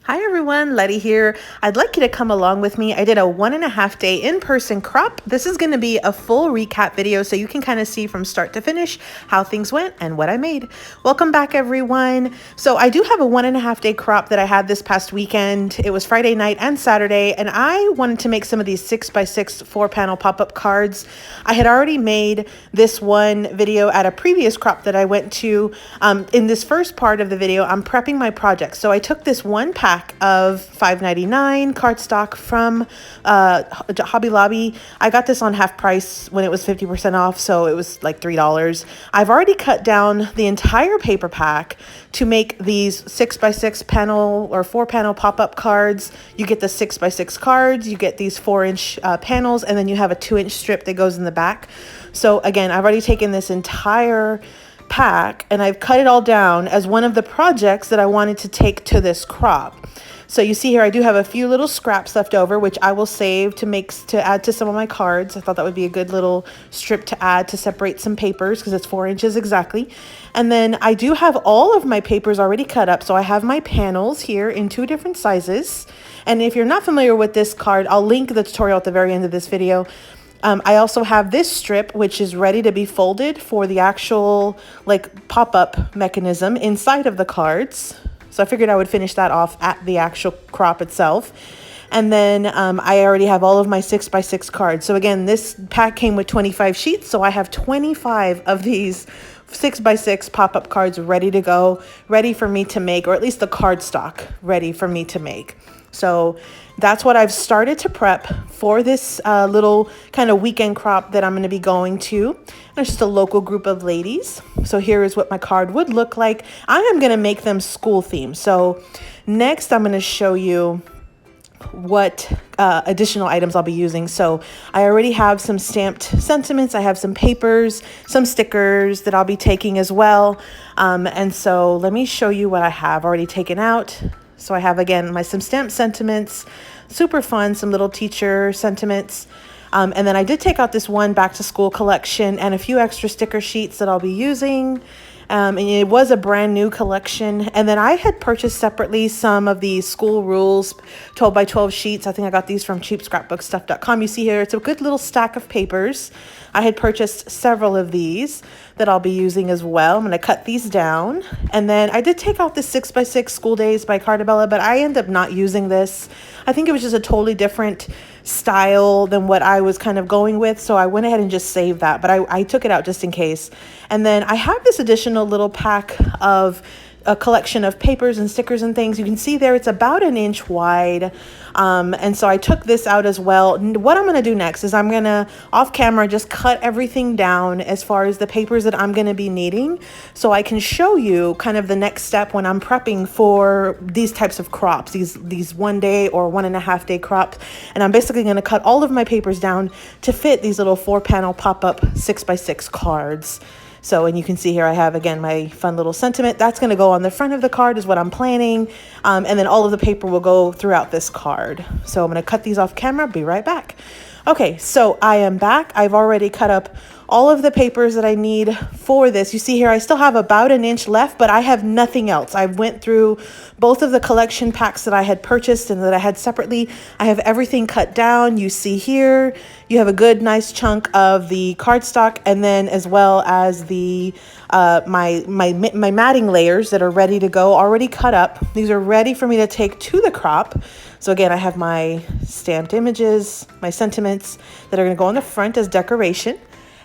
Hi everyone, Letty here. I'd like you to come along with me. I did a 1.5 day in-person crop. This is going to be a full recap video so you can kind of see from start to finish how things went and what I made. Welcome back everyone. So I do have a 1.5 day crop that I had this past weekend. It was Friday night and Saturday, and I wanted to make some of these 6x6 4-panel pop-up cards. I had already made this one video at a previous crop that I went to. In this first part of the video, I'm prepping my project. So I took this one pack of $5.99 cardstock from Hobby Lobby. I got this on half price when it was 50% off, so it was like $3. I've already cut down the entire paper pack to make these 6x6 panel or 4-panel pop-up cards. You get the 6x6 cards, you get these 4-inch panels, and then you have a 2-inch strip that goes in the back. So again, I've already taken this entire pack and I've cut it all down as one of the projects that I wanted to take to this crop. So you see here, I do have a few little scraps left over, which I will save to add to some of my cards. I thought that would be a good little strip to add to separate some papers because it's 4 inches exactly. And then I do have all of my papers already cut up. So I have my panels here in 2 different sizes. And if you're not familiar with this card, I'll link the tutorial at the very end of this video. I also have this strip, which is ready to be folded for the actual like pop-up mechanism inside of the cards. So I figured I would finish that off at the actual crop itself. And then I already have all of my 6x6 cards. So again, this pack came with 25 sheets. So I have 25 of these 6x6 pop-up cards ready to go, ready for me to make, or at least the card stock ready for me to make. So that's what I've started to prep for this little kind of weekend crop that I'm going to be going to. It's just a local group of ladies. So here is what my card would look like. I am going to make them school themed. So next I'm going to show you what additional items I'll be using. So I already have some stamped sentiments. I have some papers, some stickers that I'll be taking as well. And so let me show you what I have already taken out. So I have, again, some stamped sentiments, super fun, some little teacher sentiments. And then I did take out this one back to school collection and a few extra sticker sheets that I'll be using. And it was a brand new collection. And then I had purchased separately some of the school rules 12x12 sheets. I think I got these from cheapscrapbookstuff.com. You see here, it's a good little stack of papers. I had purchased several of these that I'll be using as well. I'm going to cut these down. And then I did take out the 6x6 School Days by Cardabella, but I ended up not using this. I think it was just a totally different style than what I was kind of going with. So I went ahead and just saved that, but I took it out just in case. And then I have this additional little pack of a collection of papers and stickers and things. You can see there it's about 1 inch wide. And so I took this out as well. What I'm going to do next is I'm going to off camera just cut everything down as far as the papers that I'm going to be needing, so I can show you kind of the next step when I'm prepping for these types of crops, these 1 day or 1.5 day crops. And I'm basically going to cut all of my papers down to fit these little 4-panel pop-up 6x6 cards. So, and you can see here I have, again, my fun little sentiment. That's going to go on the front of the card is what I'm planning. And then all of the paper will go throughout this card. So I'm going to cut these off camera. Be right back. Okay, so I am back. I've already cut up all of the papers that I need for this. You see here, I still have about 1 inch left, but I have nothing else. I went through both of the collection packs that I had purchased and that I had separately. I have everything cut down. You see here, you have a good, nice chunk of the cardstock, and then as well as the my matting layers that are ready to go, already cut up. These are ready for me to take to the crop. So again, I have my stamped images, my sentiments that are going to go on the front as decoration.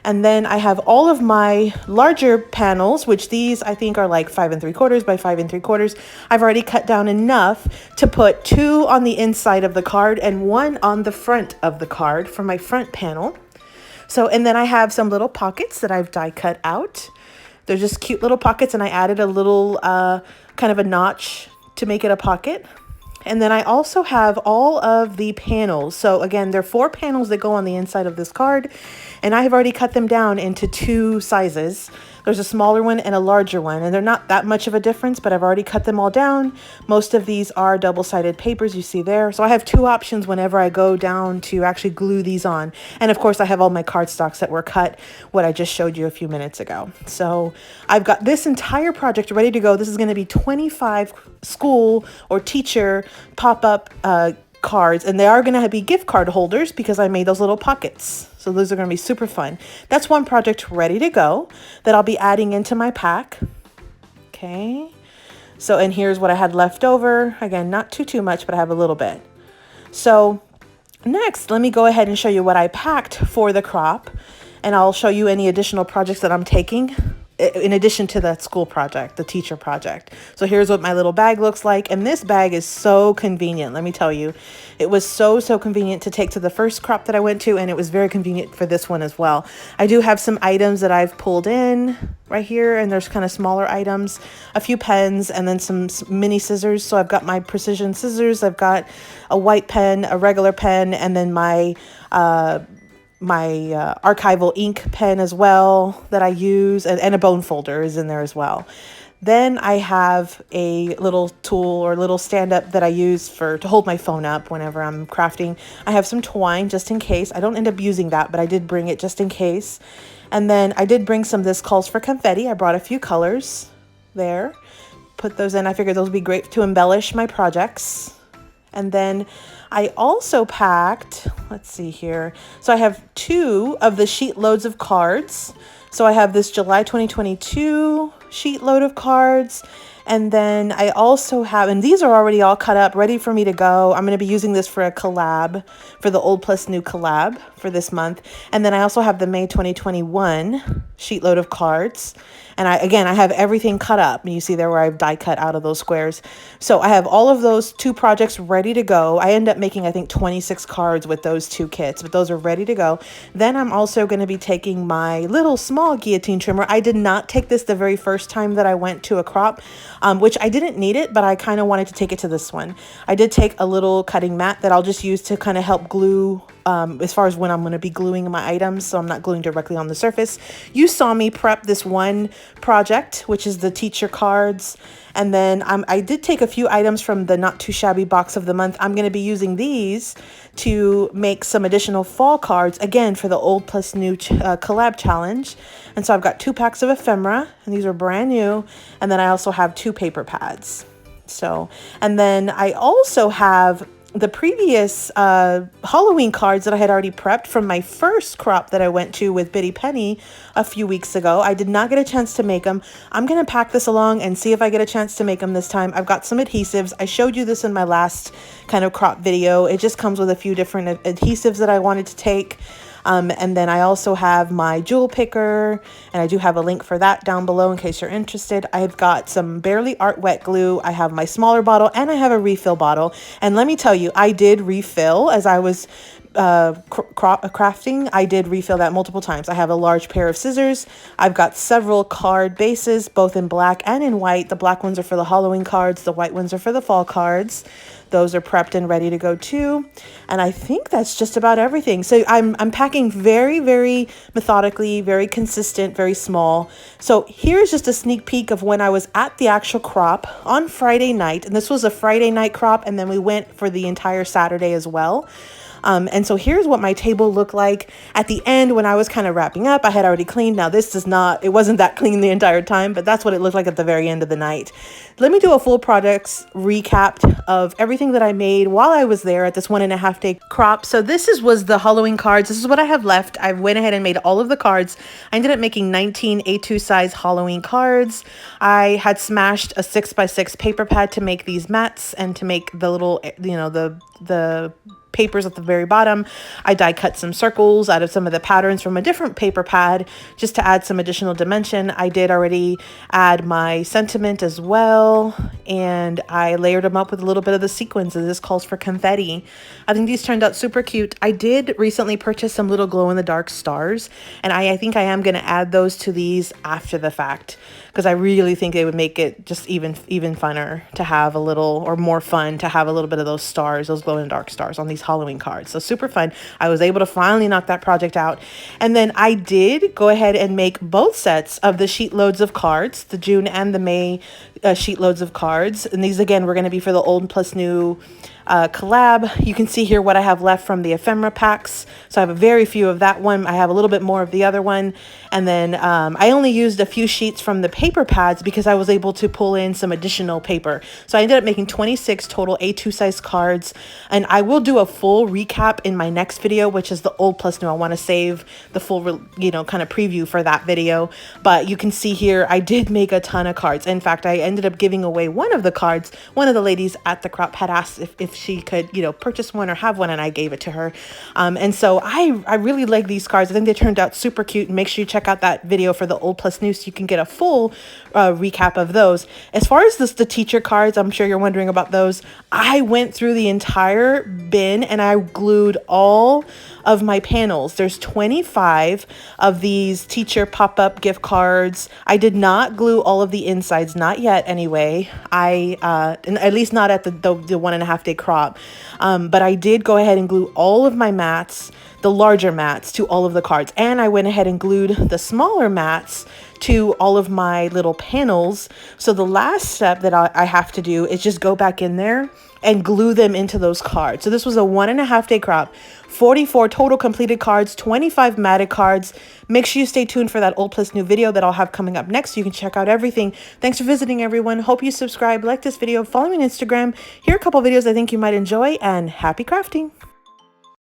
And then I have all of my larger panels, which these I think are like 5 3/4 by 5 3/4. I've already cut down enough to put 2 on the inside of the card and 1 on the front of the card for my front panel. So, and then I have some little pockets that I've die cut out. They're just cute little pockets, and I added a little kind of a notch to make it a pocket. And then I also have all of the panels. So again, there are 4 panels that go on the inside of this card. And I have already cut them down into two sizes. There's a smaller one and a larger one, and they're not that much of a difference, but I've already cut them all down. Most of these are double-sided papers you see there. So I have two options whenever I go down to actually glue these on. And of course I have all my cardstocks that were cut, what I just showed you a few minutes ago. So I've got this entire project ready to go. This is going to be 25 school or teacher pop-up cards, and they are going to be gift card holders because I made those little pockets. So those are going to be super fun. That's one project ready to go that I'll be adding into my pack. Okay. So, and here's what I had left over. Again, not too much, but I have a little bit. So next, let me go ahead and show you what I packed for the crop, and I'll show you any additional projects that I'm taking in addition to that school project, the teacher project. So here's what my little bag looks like. And this bag is so convenient. Let me tell you, it was so convenient to take to the first crop that I went to. And it was very convenient for this one as well. I do have some items that I've pulled in right here, and there's kind of smaller items, a few pens, and then some mini scissors. So I've got my precision scissors. I've got a white pen, a regular pen, and then my archival ink pen as well that I use, and a bone folder is in there as well. Then I have a little tool or little stand-up that I use to hold my phone up whenever I'm crafting. I have some twine just in case. I don't end up using that, but I did bring it just in case. And then I did bring some This Calls for Confetti. I brought a few colors there. Put those in. I figured those would be great to embellish my projects. And then I also packed, let's see here. So I have 2 of the sheet loads of cards. So I have this July 2022 sheet load of cards. And then I also have, and these are already all cut up, ready for me to go. I'm going to be using this for a collab, for the Old Plus New collab for this month. And then I also have the May 2021 sheet load of cards. And I have everything cut up. You see there where I've die cut out of those squares. So I have all of those 2 projects ready to go. I end up making, I think, 26 cards with those 2 kits, but those are ready to go. Then I'm also going to be taking my little small guillotine trimmer. I did not take this the very first time that I went to a crop, which I didn't need it, but I kind of wanted to take it to this one. I did take a little cutting mat that I'll just use to kind of help glue as far as when I'm going to be gluing my items, so I'm not gluing directly on the surface. You saw me prep this one project, which is the teacher cards, and then I did take a few items from the Not Too Shabby box of the month. I'm going to be using these to make some additional fall cards, again for the Old Plus New collab challenge. And so I've got 2 packs of ephemera, and these are brand new, and then I also have 2 paper pads. So, and then I also have the previous Halloween cards that I had already prepped from my first crop that I went to with Biddy Penny a few weeks ago. I did not get a chance to make them. I'm going to pack this along and see if I get a chance to make them this time. I've got some adhesives. I showed you this in my last kind of crop video. It just comes with a few different adhesives that I wanted to take. And then I also have my jewel picker, and I do have a link for that down below in case you're interested. I've got some Barely Art wet glue. I have my smaller bottle, and I have a refill bottle. And let me tell you, I did refill as I was crafting. I did refill that multiple times. I have a large pair of scissors. I've got several card bases, both in black and in white. The black ones are for the Halloween cards. The white ones are for the fall cards. Those are prepped and ready to go too. And I think that's just about everything. So I'm packing very methodically, very consistent, very small. So here's just a sneak peek of when I was at the actual crop on Friday night. And this was a Friday night crop, and then we went for the entire Saturday as well. And so here's what my table looked like at the end when I was kind of wrapping up. I had already cleaned. Now it wasn't that clean the entire time, but that's what it looked like at the very end of the night. Let me do a full projects recap of everything that I made while I was there at this 1.5 day crop. So this was the Halloween cards. This is what I have left. I went ahead and made all of the cards. I ended up making 19 A2 size Halloween cards. I had smashed a 6x6 paper pad to make these mats and to make the little, the papers at the very bottom. I die cut some circles out of some of the patterns from a different paper pad just to add some additional dimension. I did already add my sentiment as well, and I layered them up with a little bit of the sequins. This calls for confetti. I think these turned out super cute. I did recently purchase some little glow-in-the-dark stars, and I think I am going to add those to these after the fact, because I really think they would make it just even funner to have a little, or more fun to have a little bit of those stars, those glow-in-the-dark stars on these these Halloween cards. So super fun. I was able to finally knock that project out. And then I did go ahead and make both sets of the sheet loads of cards, the June and the May sheet loads of cards. And these, again, were going to be for the old plus new collab. You can see here what I have left from the ephemera packs. So I have a very few of that one. I have a little bit more of the other one. And then I only used a few sheets from the paper pads because I was able to pull in some additional paper. So I ended up making 26 total A2 size cards. And I will do a full recap in my next video, which is the old plus new. I want to save the full, you know, kind of preview for that video. But you can see here, I did make a ton of cards. In fact, I ended up giving away one of the cards. One of the ladies at the crop had asked if she could, you know, purchase one or have one, and I gave it to her. And so I really like these cards. I think they turned out super cute. And make sure you check out that video for the old plus new so you can get a full recap of those. As far as the teacher cards, I'm sure you're wondering about those. I went through the entire bin and I glued all of my panels. There's 25 of these teacher pop-up gift cards. I did not glue all of the insides, not yet anyway. At least not at the 1.5 day crop. But I did go ahead and glue all of my mats, the larger mats, to all of the cards. And I went ahead and glued the smaller mats to all of my little panels. So the last step that I have to do is just go back in there and glue them into those cards. So this was a 1.5 day crop, 44 total completed cards, 25 matted cards. Make sure you stay tuned for that old plus new video that I'll have coming up next so you can check out everything. Thanks for visiting, everyone. Hope you subscribe, like this video, follow me on Instagram. Here are a couple videos I think you might enjoy, and happy crafting.